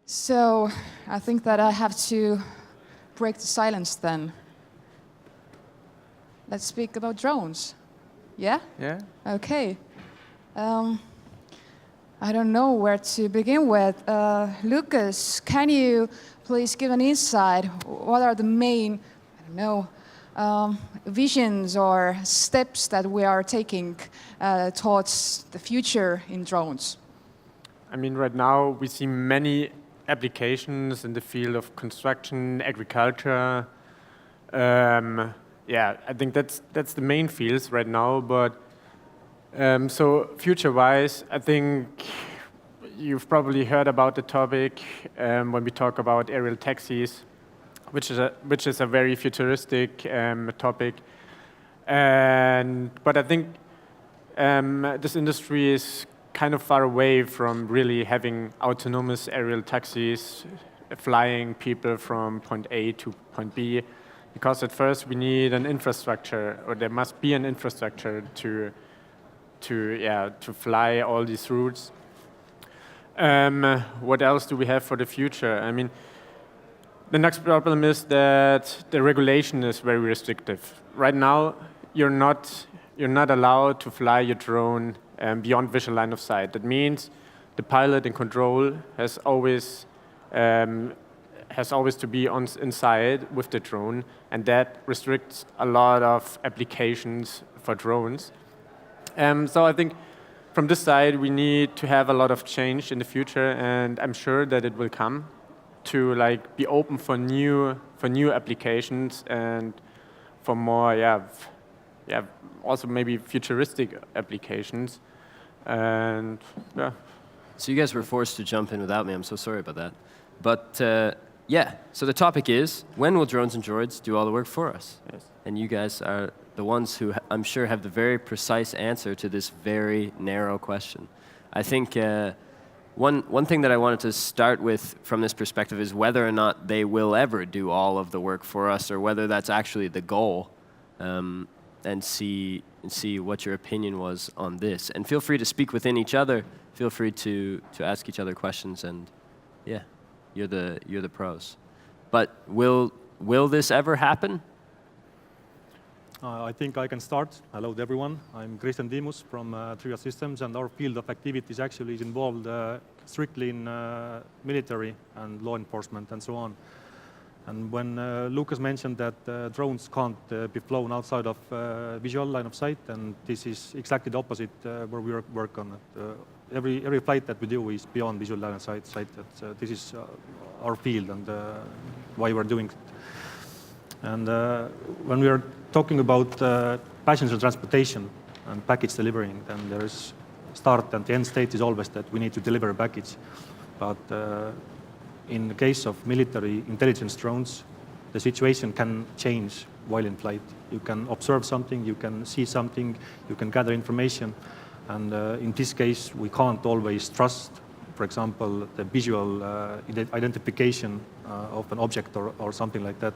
So I think that I have to break the silence then. Let's speak about drones. Yeah? Yeah. Okay. I don't know where to begin with. Lukas, can you please give an insight? What are the main, visions or steps that we are taking towards the future in drones? I mean, right now we see many applications in the field of construction, agriculture. Yeah, I think that's the main fields right now. But so future-wise, I think you've probably heard about the topic when we talk about aerial taxis, which is a very futuristic topic. But I think this industry is kind of far away from really having autonomous aerial taxis flying people from point A to point B, because at first we need an infrastructure, or there must be an infrastructure to fly all these routes. What else do we have for the future? I mean, the next problem is that the regulation is very restrictive. Right now, you're not allowed to fly your drone beyond visual line of sight. That means the pilot in control has always to be inside with the drone, and that restricts a lot of applications for drones. So I think from this side we need to have a lot of change in the future, and I'm sure that it will come to be open for new applications and for more also maybe futuristic applications. And yeah. So you guys were forced to jump in without me. I'm so sorry about that. But yeah, so the topic is, when will drones and droids do all the work for us? Yes. And you guys are the ones who I'm sure have the very precise answer to this very narrow question. I think one thing that I wanted to start with from this perspective is whether or not they will ever do all of the work for us, or whether that's actually the goal. And see what your opinion was on this. And feel free to speak within each other. Feel free to ask each other questions. And yeah, you're the pros. But will this ever happen? I think I can start. Hello to everyone. I'm Kristjan Tiimus from Threod Systems, and our field of activities actually is involved strictly in military and law enforcement and so on. And when Lukas mentioned that drones can't be flown outside of visual line of sight, and this is exactly the opposite where we work on it. Every flight that we do is beyond visual line of sight. This is our field and why we're doing it. And when we are talking about passenger transportation and package delivering, then there is start and the end state is always that we need to deliver a package. But in the case of military intelligence drones, the situation can change while in flight. You can observe something, you can see something, you can gather information. And in this case, we can't always trust, for example, the visual identification of an object or something like that.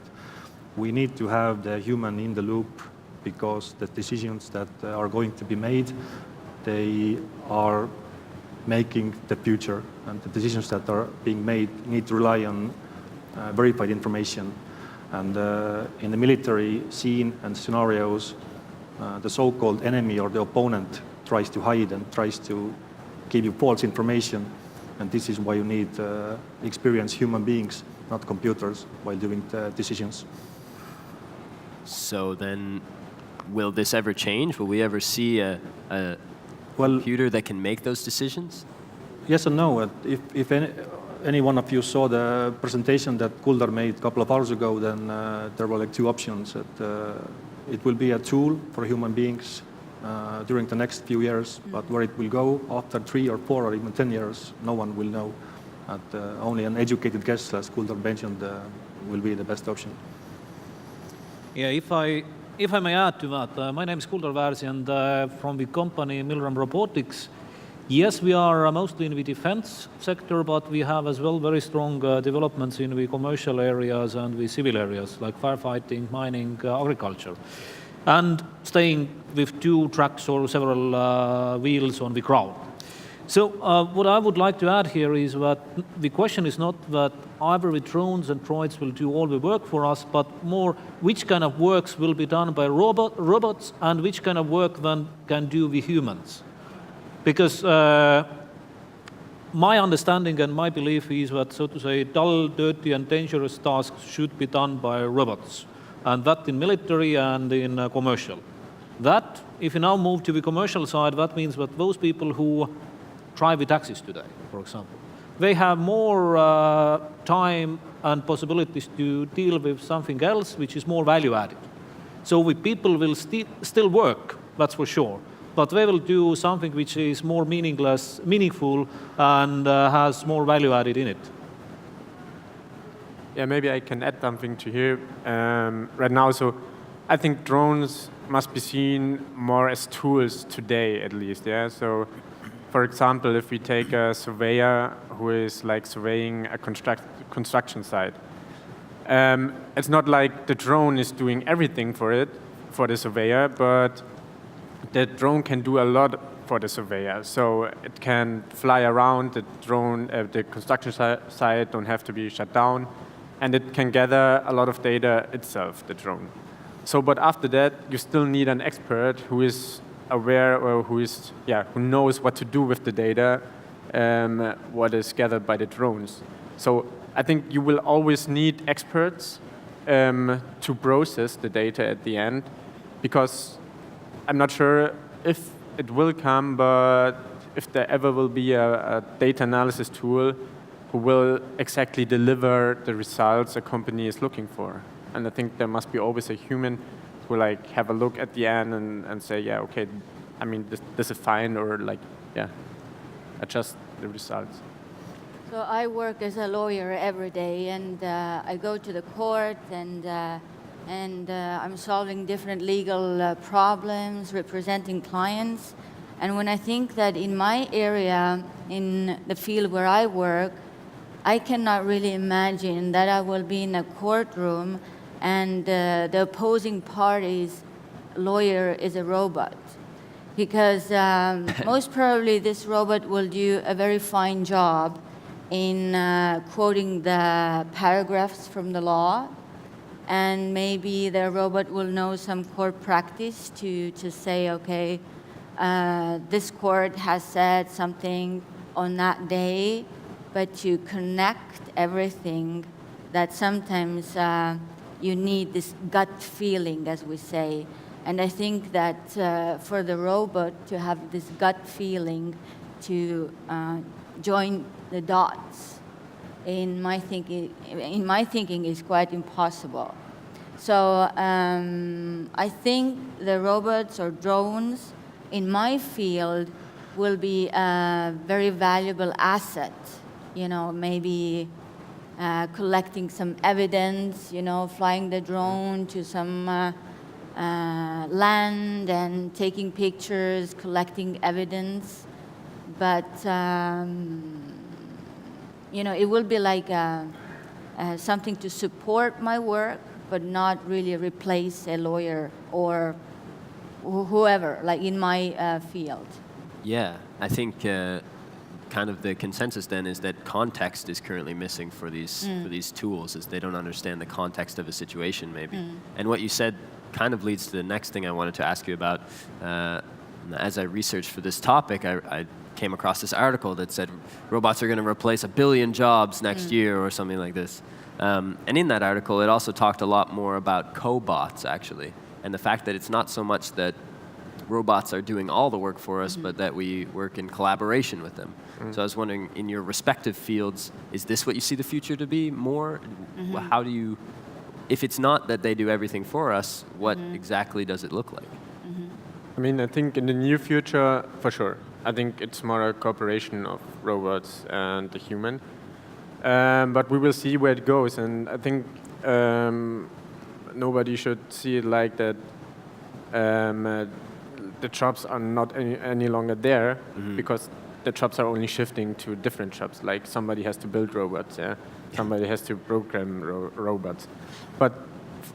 We need to have the human in the loop, because the decisions that are going to be made, they are making the future, and the decisions that are being made need to rely on verified information. And in the military scene and scenarios, the so-called enemy or the opponent tries to hide and tries to give you false information, and this is why you need experienced human beings, not computers, while doing the decisions. So then, will this ever change? Will we ever see a computer that can make those decisions? Yes and no. If any one of you saw the presentation that Kuldar made a couple of hours ago, then there were two options. It will be a tool for human beings during the next few years, but where it will go after 3 or 4 or even 10 years, no one will know. Only an educated guess, as Kuldar mentioned, will be the best option. Yeah, if I may add to that, my name is Kuldar Väärsi, and from the company Milrem Robotics. Yes, we are mostly in the defense sector, but we have as well very strong developments in the commercial areas and the civil areas, like firefighting, mining, agriculture, and staying with 2 tracks or several wheels on the ground. So what I would like to add here is that the question is not that either the drones and droids will do all the work for us, but more which kind of works will be done by robots and which kind of work then can do the humans. Because my understanding and my belief is that, so to say, dull, dirty and dangerous tasks should be done by robots, and that in military and in commercial. That, if you now move to the commercial side, that means that those people who drive the taxis today, for example, they have more time and possibilities to deal with something else which is more value added. So the people will still work, that's for sure, but they will do something which is more meaningful and has more value added in it. Yeah, maybe I can add something to here right now. So I think drones must be seen more as tools today, at least. Yeah. So, for example, if we take a surveyor who is like surveying a construction site, it's not like the drone is doing everything for the surveyor, but the drone can do a lot for the surveyor. So it can fly around, the construction site don't have to be shut down, and it can gather a lot of data itself, the drone. So, but after that, you still need an expert who is aware or who knows what to do with the data, what is gathered by the drones. So I think you will always need experts to process the data at the end, because I'm not sure if it will come, but if there ever will be a data analysis tool who will exactly deliver the results a company is looking for. And I think there must be always a human who like have a look at the end and say, yeah, okay, I mean, this is fine, or like, yeah, adjust the results. So I work as a lawyer every day, and I go to the court, and I'm solving different legal problems, representing clients. And when I think that in my area, in the field where I work, I cannot really imagine that I will be in a courtroom and the opposing party's lawyer is a robot. Because most probably this robot will do a very fine job in quoting the paragraphs from the law, and maybe the robot will know some court practice to say, okay, this court has said something on that day, but to connect everything, that sometimes you need this gut feeling, as we say. And I think that for the robot to have this gut feeling to join the dots, in my thinking is quite impossible. So I think the robots or drones in my field will be a very valuable asset. You know, maybe collecting some evidence, you know, flying the drone to some land and taking pictures, collecting evidence. But, you know, it will be like something to support my work, but not really replace a lawyer or whoever, like in my field. Yeah, I think kind of the consensus then is that context is currently missing for these tools, as they don't understand the context of a situation maybe. And what you said kind of leads to the next thing I wanted to ask you about. As I researched for this topic, I came across this article that said robots are going to replace 1 billion jobs next year or something like this. And in that article, it also talked a lot more about cobots, actually, and the fact that it's not so much that robots are doing all the work for us, but that we work in collaboration with them. So I was wondering, in your respective fields, is this what you see the future to be more? How do you, if it's not that they do everything for us, what exactly does it look like? I mean, I think in the near future, for sure. I think it's more a cooperation of robots and the human. But we will see where it goes, and I think nobody should see it like that. The jobs are not any longer there, because the jobs are only shifting to different jobs. Like somebody has to build robots, yeah. Somebody has to program robots. But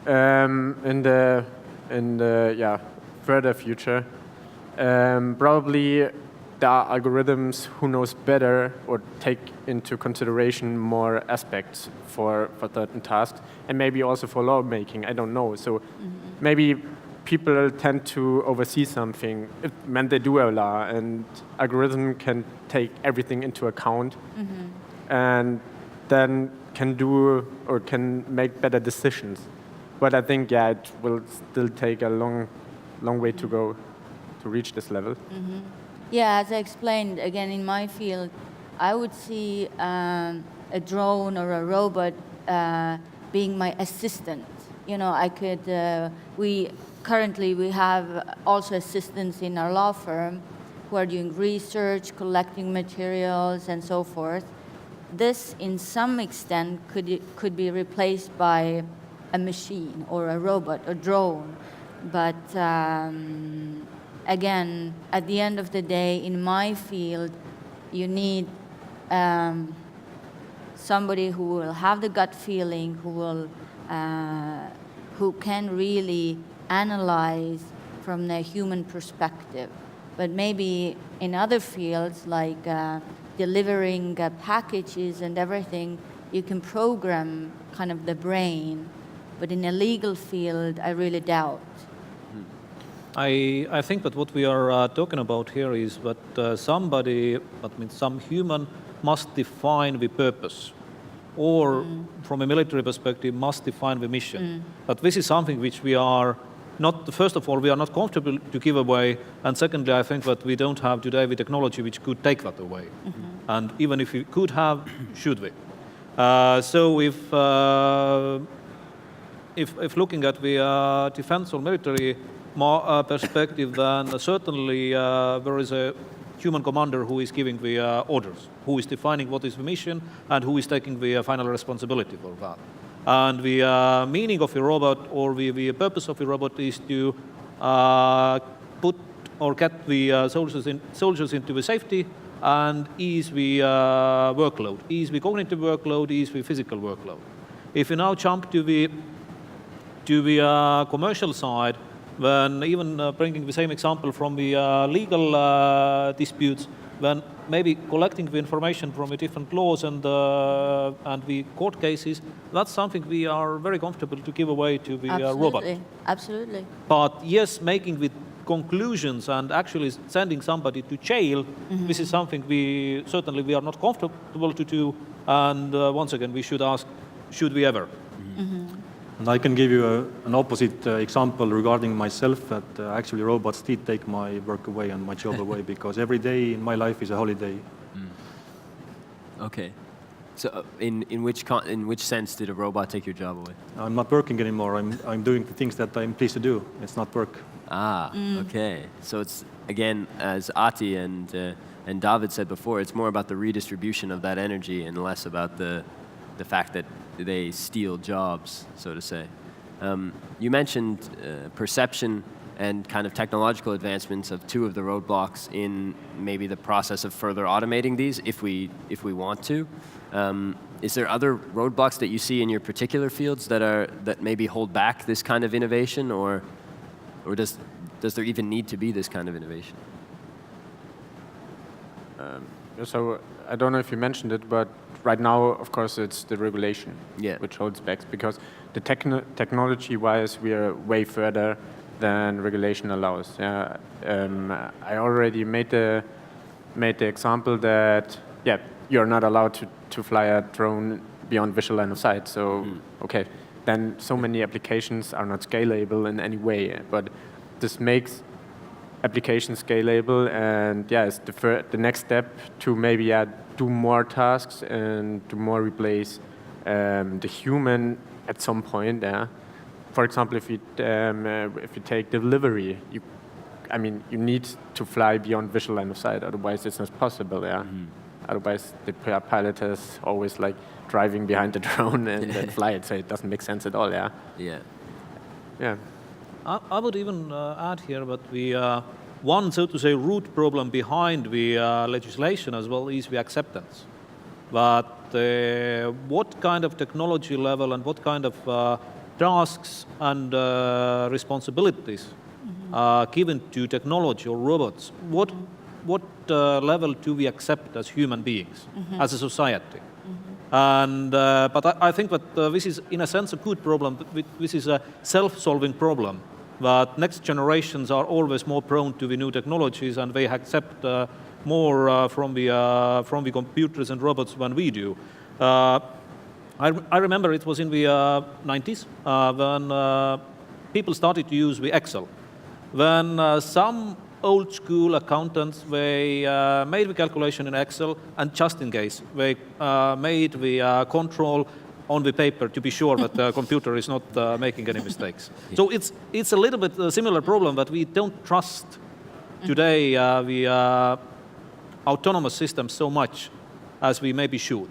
in the further future, probably there are algorithms who knows better or take into consideration more aspects for certain tasks, and maybe also for lawmaking, I don't know. So maybe people tend to oversee something when they do a law, and algorithm can take everything into account and then can do or can make better decisions. But I think, yeah, it will still take a long way to go to reach this level. Yeah, as I explained, again, in my field, I would see a drone or a robot being my assistant. You know, I could, currently we have also assistants in our law firm who are doing research, collecting materials, and so forth. This, in some extent, could be replaced by a machine or a robot, a drone. But again, at the end of the day, in my field, you need somebody who will have the gut feeling, who can really analyze from the human perspective. But maybe in other fields, like delivering packages and everything, you can program kind of the brain. But in a legal field, I really doubt. I think that what we are talking about here is that some human must define the purpose, or from a military perspective, must define the mission. But this is something which we are not, first of all, we are not comfortable to give away, and secondly, I think that we don't have today the technology which could take that away. And even if we could have, should we? So if looking at the defense or military perspective, then certainly there is a human commander who is giving the orders, who is defining what is the mission, and who is taking the final responsibility for that. And the meaning of a robot, or the purpose of a robot, is to put or get the soldiers into the safety and ease the workload, ease the cognitive workload, ease the physical workload. If you now jump to the commercial side, then even bringing the same example from the legal disputes, then maybe collecting the information from the different laws and the court cases, that's something we are very comfortable to give away to the robot. Absolutely. But yes, making the conclusions and actually sending somebody to jail, this is something we are not comfortable to do. And once again, we should ask, should we ever? And I can give you an opposite example regarding myself, that actually robots did take my work away and my job away, because every day in my life is a holiday. Okay. So in which sense did a robot take your job away? I'm not working anymore. I'm doing the things that I'm pleased to do. It's not work. Okay. So it's, again, as Ati and David said before, it's more about the redistribution of that energy and less about the fact that they steal jobs, so to say. You mentioned perception and kind of technological advancements of two of the roadblocks in maybe the process of further automating these, if we want to. Is there other roadblocks that you see in your particular fields that maybe hold back this kind of innovation, or does there even need to be this kind of innovation? So I don't know if you mentioned it, but right now, of course, it's the regulation which holds back, because the technology-wise, we are way further than regulation allows. I already made the example that you're not allowed to fly a drone beyond visual line of sight. So okay, then so many applications are not scalable in any way. But this makes applications scalable, and it's the next step to maybe do more tasks and to more replace the human at some point. For example, if you take delivery, you need to fly beyond visual line of sight, otherwise it's not possible. Otherwise, the pilot is always like driving behind the drone and then fly it, so it doesn't make sense at all. I would even add here that the one, so to say, root problem behind the legislation as well is the acceptance. But what kind of technology level and what kind of tasks and responsibilities are given to technology or robots? what level do we accept as human beings, as a society. And, but I think that this is, in a sense, a good problem. This is a self-solving problem, that next generations are always more prone to the new technologies, and they accept more from the computers and robots than we do. I remember it was in the 90s when people started to use the Excel. When some old school accountants, they made the calculation in Excel, and just in case, they made the control on the paper to be sure that the computer is not making any mistakes. So it's a little bit a similar problem that we don't trust today the autonomous systems so much as we maybe should.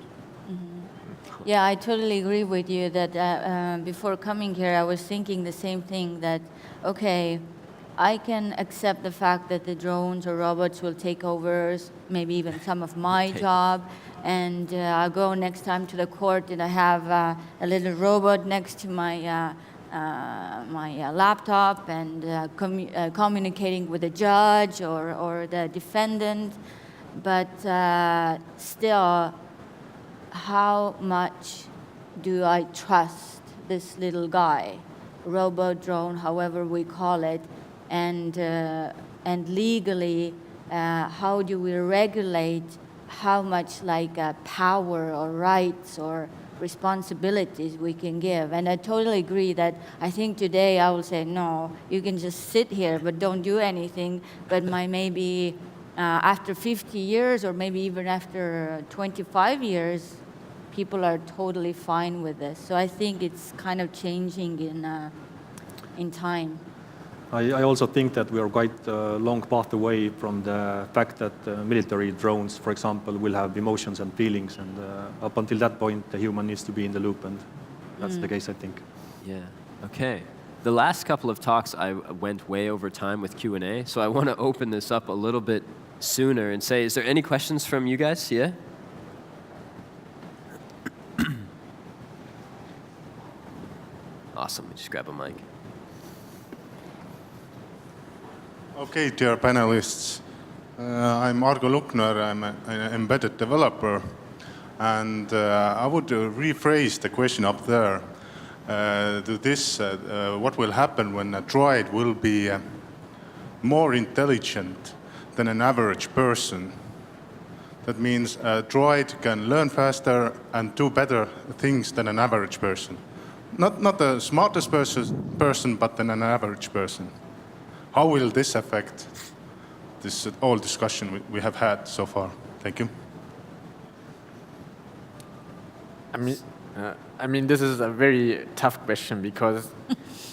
Yeah, I totally agree with you that before coming here, I was thinking the same thing, that, okay, I can accept the fact that the drones or robots will take over maybe even some of my job, and I'll go next time to the court and I have a little robot next to my my laptop and communicating with the judge or the defendant. But still, how much do I trust this little guy, robot, drone, however we call it, and legally, how do we regulate how much like power or rights or responsibilities we can give? And I totally agree that I think today I will say, no, you can just sit here but don't do anything. But maybe after 50 years or maybe even after 25 years, people are totally fine with this. So I think it's kind of changing in time. I also think that we are quite a long path away from the fact that military drones, for example, will have emotions and feelings, and up until that point, the human needs to be in the loop, and that's the case, I think. Yeah, okay. The last couple of talks, I went way over time with Q&A, so I want to open this up a little bit sooner and say, is there any questions from you guys? Yeah? Awesome, just grab a mic. Okay, dear panelists, I'm Argo Lukner, I'm an embedded developer, and I would rephrase the question up there to this, what will happen when a droid will be more intelligent than an average person? That means a droid can learn faster and do better things than an average person. Not the smartest person, but than an average person. How will this affect this whole discussion we have had so far? Thank you. I mean, this is a very tough question, because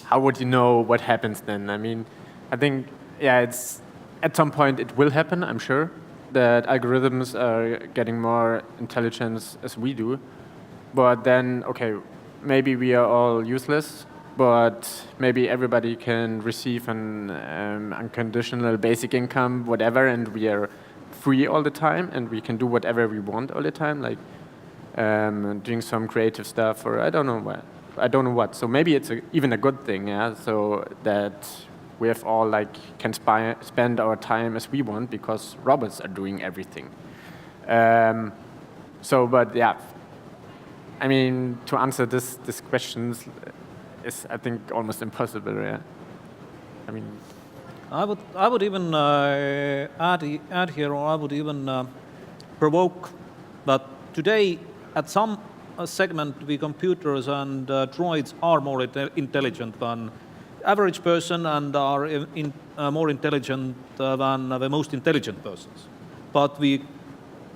how would you know what happens then? I mean, I think, yeah, it's at some point it will happen, I'm sure, that algorithms are getting more intelligence as we do. But then, okay, maybe we are all useless, but maybe everybody can receive an unconditional basic income, whatever, and we are free all the time, and we can do whatever we want all the time, like doing some creative stuff, or I don't know what. So maybe it's even a good thing, yeah. So that we have all can spend our time as we want, because robots are doing everything. But yeah, I mean, to answer this questions is, I think, almost impossible. Yeah, I mean, I would even add here, or I would even provoke that today, at some segment, the computers and droids are more intelligent than average person, and are more intelligent than the most intelligent persons. But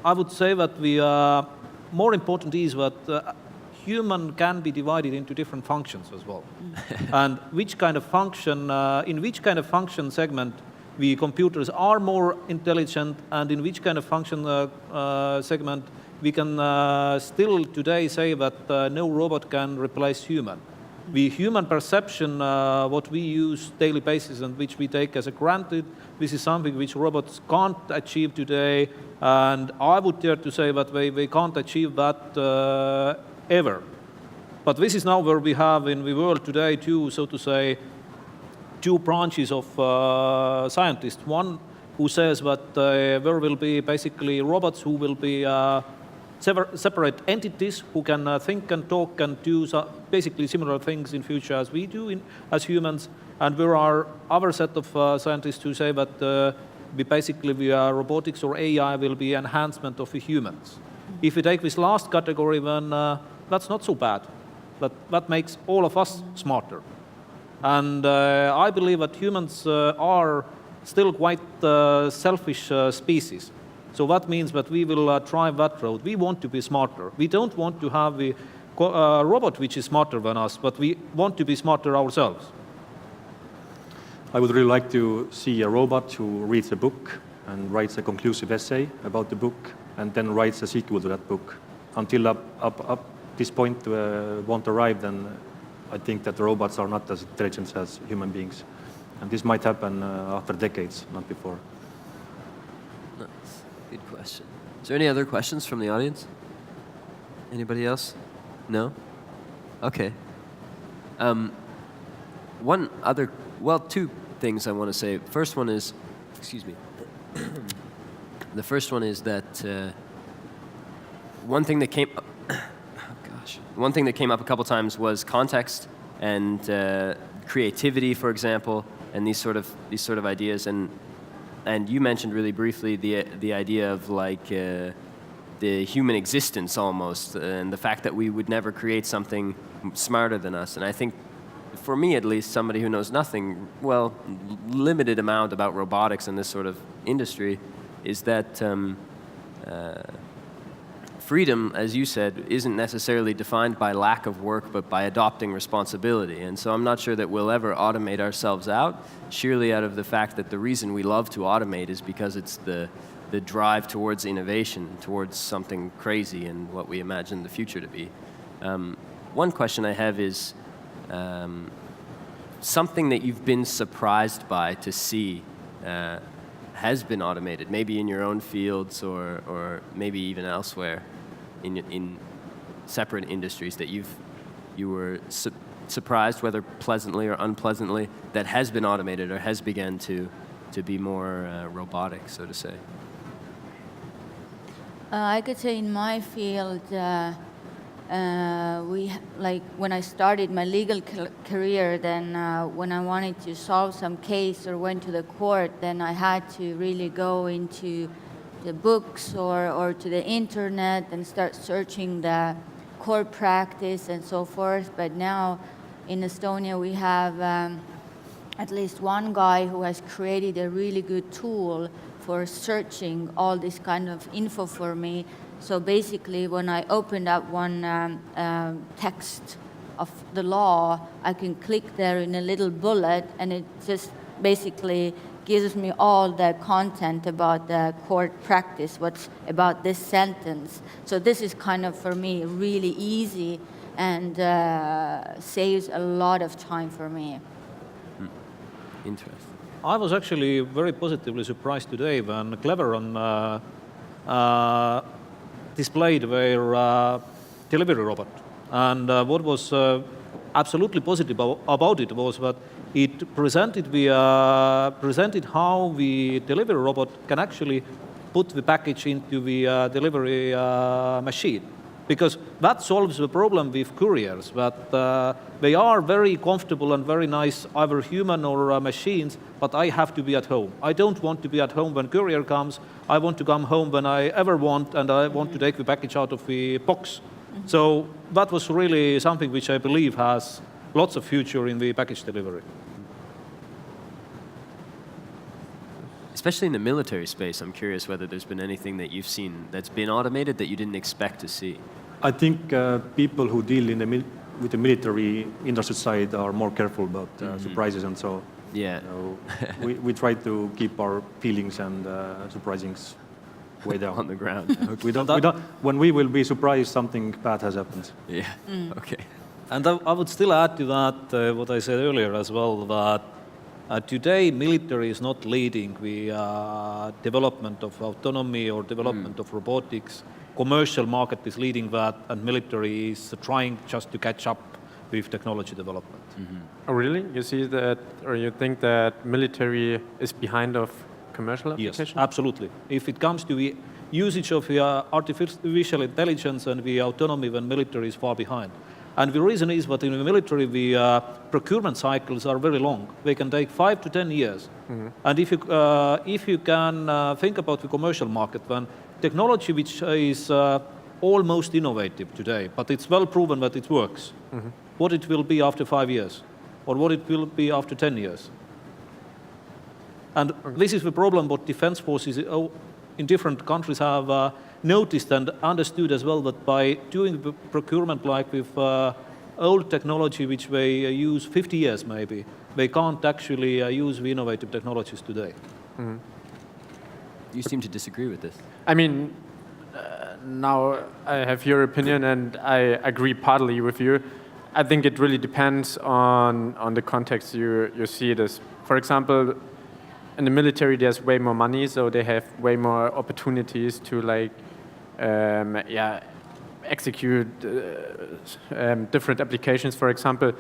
I would say that the more important is that human can be divided into different functions as well. And which kind of function, in which kind of function segment the computers are more intelligent, and in which kind of function segment we can still today say that no robot can replace human. The human perception, what we use daily basis and which we take as a granted, this is something which robots can't achieve today, and I would dare to say that they can't achieve that ever. But this is now where we have in the world today two, so to say, two branches of scientists. One who says that there will be basically robots who will be separate entities who can think and talk and do basically similar things in future as we do as humans. And there are other set of scientists who say that robotics or AI will be enhancement of the humans. If we take this last category, then that's not so bad. That makes all of us smarter. And I believe that humans are still quite selfish species. So that means that we will drive that road. We want to be smarter. We don't want to have a robot which is smarter than us, but we want to be smarter ourselves. I would really like to see a robot who reads a book and writes a conclusive essay about the book and then writes a sequel to that book. Until up this point won't arrive, then I think that the robots are not as intelligent as human beings. And this might happen after decades, not before. Nice. Good question. Is there any other questions from the audience? Anybody else? No? Okay. Two things I want to say. First one is, excuse me. The first one is that one thing that came up a couple times was context and creativity, for example, and these sort of ideas. And you mentioned really briefly the idea of like the human existence almost, and the fact that we would never create something smarter than us. And I think, for me at least, somebody who knows nothing, limited amount about robotics and this sort of industry, is that freedom, as you said, isn't necessarily defined by lack of work, but by adopting responsibility. And so I'm not sure that we'll ever automate ourselves out, sheerly out of the fact that the reason we love to automate is because it's the drive towards innovation, towards something crazy and what we imagine the future to be. One question I have is something that you've been surprised by to see has been automated, maybe in your own fields or maybe even elsewhere in separate industries that you were surprised, whether pleasantly or unpleasantly, that has been automated or has begun to be more robotic, so to say? I could say in my field, when I started my legal career, then when I wanted to solve some case or went to the court, then I had to really go into the books or to the internet and start searching the court practice and so forth. But now in Estonia we have at least one guy who has created a really good tool for searching all this kind of info for me. So basically, when I opened up one text of the law, I can click there in a little bullet, and it just basically gives me all the content about the court practice, what's about this sentence. So this is kind of, for me, really easy and saves a lot of time for me. Interesting. I was actually very positively surprised today when Cleveron displayed their delivery robot. And what was absolutely positive about it was that it presented how the delivery robot can actually put the package into the delivery machine. Because that solves the problem with couriers, that they are very comfortable and very nice, either human or machines, but I have to be at home. I don't want to be at home when courier comes. I want to come home when I ever want, and I want to take the package out of the box. Mm-hmm. So that was really something which I believe has lots of future in the package delivery. Especially in the military space, I'm curious whether there's been anything that you've seen that's been automated that you didn't expect to see. I think people who deal with the military industry side are more careful about surprises, and so yeah. We try to keep our feelings and surprisings way down on the ground. Okay. When we will be surprised, something bad has happened. Yeah. Okay. And I would still add to that what I said earlier as well, that today, military is not leading the development of autonomy or development of robotics. Commercial market is leading that, and military is trying just to catch up with technology development. Mm-hmm. Oh, really? You see that, or you think that military is behind of commercial Yes, application? absolutely. If it comes to the usage of artificial intelligence and the autonomy when military is far behind. And the reason is that in the military, the procurement cycles are very long. They can take 5 to 10 years. And if you can think about the commercial market, then technology which is almost innovative today, but it's well proven that it works, what it will be after 5 years, or what it will be after 10 years. And this is the problem what defense forces in different countries have noticed and understood as well, that by doing the procurement like with old technology which they use 50 years maybe, they can't actually use the innovative technologies today. You seem to disagree with this. I mean, now I have your opinion and I agree partly with you. I think it really depends on the context you see this. For example, in the military there's way more money, so they have way more opportunities to like execute different applications. For example,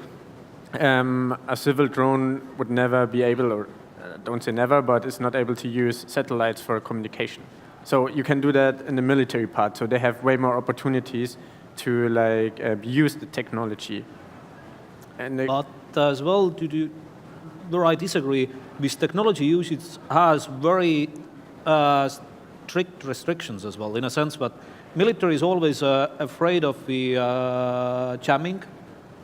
a civil drone would never be able, or don't say never, but is not able to use satellites for communication. So you can do that in the military part. So they have way more opportunities to like use the technology. And But as well, where I disagree, this technology usage has very strict restrictions as well, in a sense that military is always afraid of the jamming,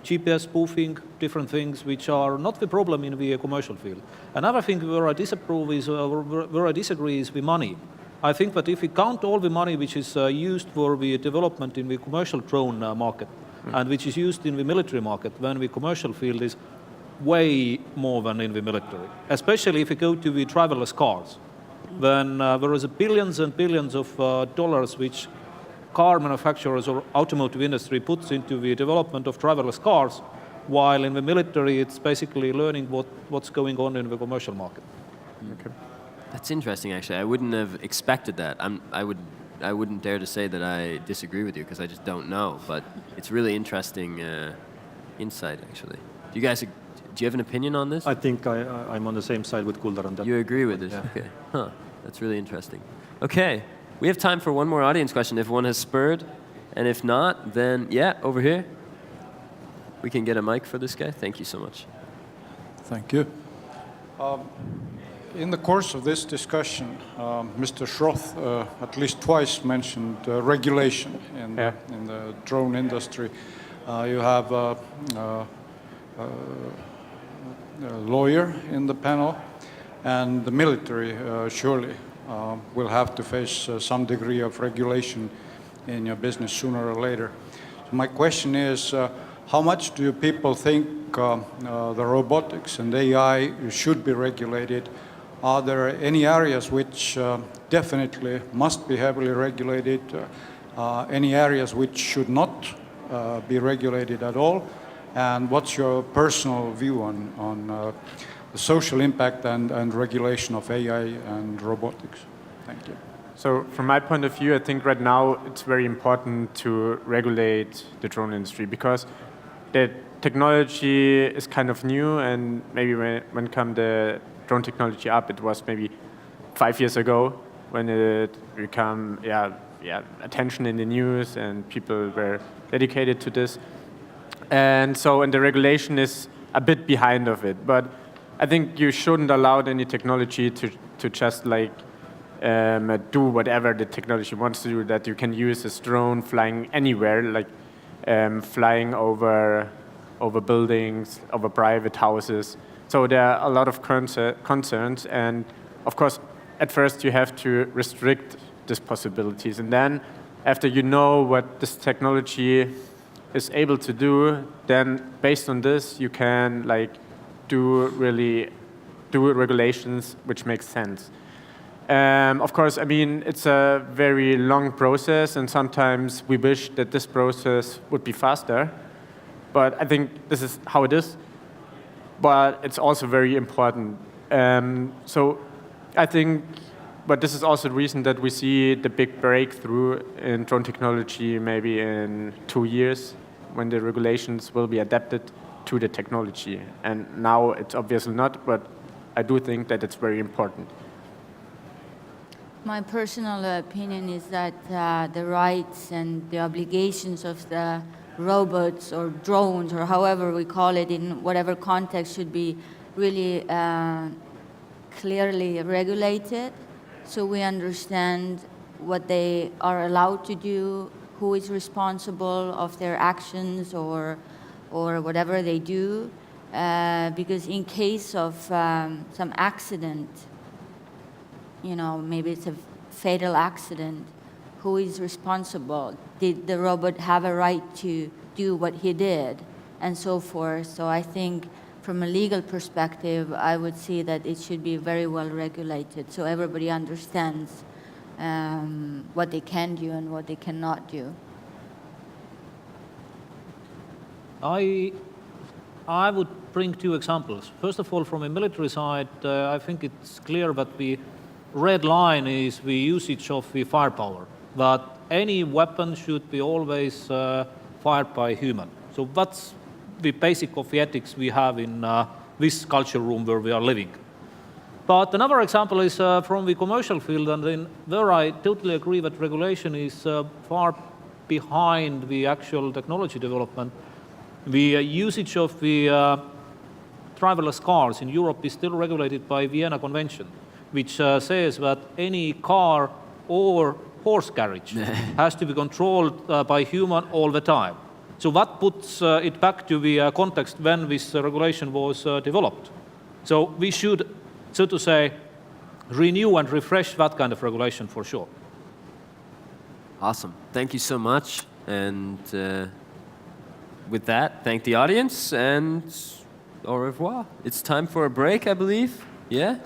GPS spoofing, different things which are not the problem in the commercial field. Another thing where I disagree is the money. I think that if we count all the money which is used for the development in the commercial drone market and which is used in the military market, then the commercial field is way more than in the military. Especially if you go to the driverless cars, then there is billions and billions of dollars which car manufacturers or automotive industry puts into the development of driverless cars, while in the military it's basically learning what's going on in the commercial market. okay. That's interesting, actually. I wouldn't have expected that. I wouldn't dare to say that I disagree with you because I just don't know. But it's really interesting insight, actually. Do you have an opinion on this? I think I'm on the same side with Kuldar on that. You agree with this? Yeah. Okay. Huh. That's really interesting. Okay. We have time for one more audience question if one has spurred. And if not, then, yeah, over here. We can get a mic for this guy. Thank you so much. Thank you. In the course of this discussion, Mr. Schroth at least twice mentioned regulation in the drone industry. You have a lawyer in the panel, and the military surely will have to face some degree of regulation in your business sooner or later. So my question is, how much do you people think the robotics and AI should be regulated? Are there any areas which definitely must be heavily regulated? Any areas which should not be regulated at all? And what's your personal view on the social impact and regulation of AI and robotics? Thank you. So from my point of view, I think right now it's very important to regulate the drone industry because the technology is kind of new, and maybe when come the drone technology up, it was maybe 5 years ago when it became attention in the news and people were dedicated to this. And the regulation is a bit behind of it. But I think you shouldn't allow any technology to just like do whatever the technology wants to do, that you can use this drone flying anywhere, like flying over buildings, over private houses. So there are a lot of concerns, and of course, at first you have to restrict these possibilities, and then after you know what this technology is able to do, then based on this you can like do regulations which make sense. Of course, I mean, it's a very long process, and sometimes we wish that this process would be faster, but I think this is how it is. But it's also very important. So I think, but this is also the reason that we see the big breakthrough in drone technology maybe in 2 years, when the regulations will be adapted to the technology. And now it's obviously not, but I do think that it's very important. My personal opinion is that the rights and the obligations of the robots or drones or however we call it in whatever context should be really clearly regulated so we understand what they are allowed to do, who is responsible of their actions or whatever they do. Because in case of some accident, you know, maybe it's a fatal accident, who is responsible? Did the robot have a right to do what he did? And so forth. So I think from a legal perspective, I would see that it should be very well regulated so everybody understands what they can do and what they cannot do. I would bring two examples. First of all, from a military side, I think it's clear that the red line is the usage of the firepower, that any weapon should be always fired by a human. So that's the basic of the ethics we have in this culture room where we are living. But another example is from the commercial field, and there I totally agree that regulation is far behind the actual technology development. The usage of the driverless cars in Europe is still regulated by Vienna Convention, which says that any car or horse carriage has to be controlled by human all the time. So that puts it back to the context when this regulation was developed. So we should, so to say, renew and refresh that kind of regulation for sure. Awesome. Thank you so much. And with that, thank the audience and au revoir. It's time for a break, I believe. Yeah?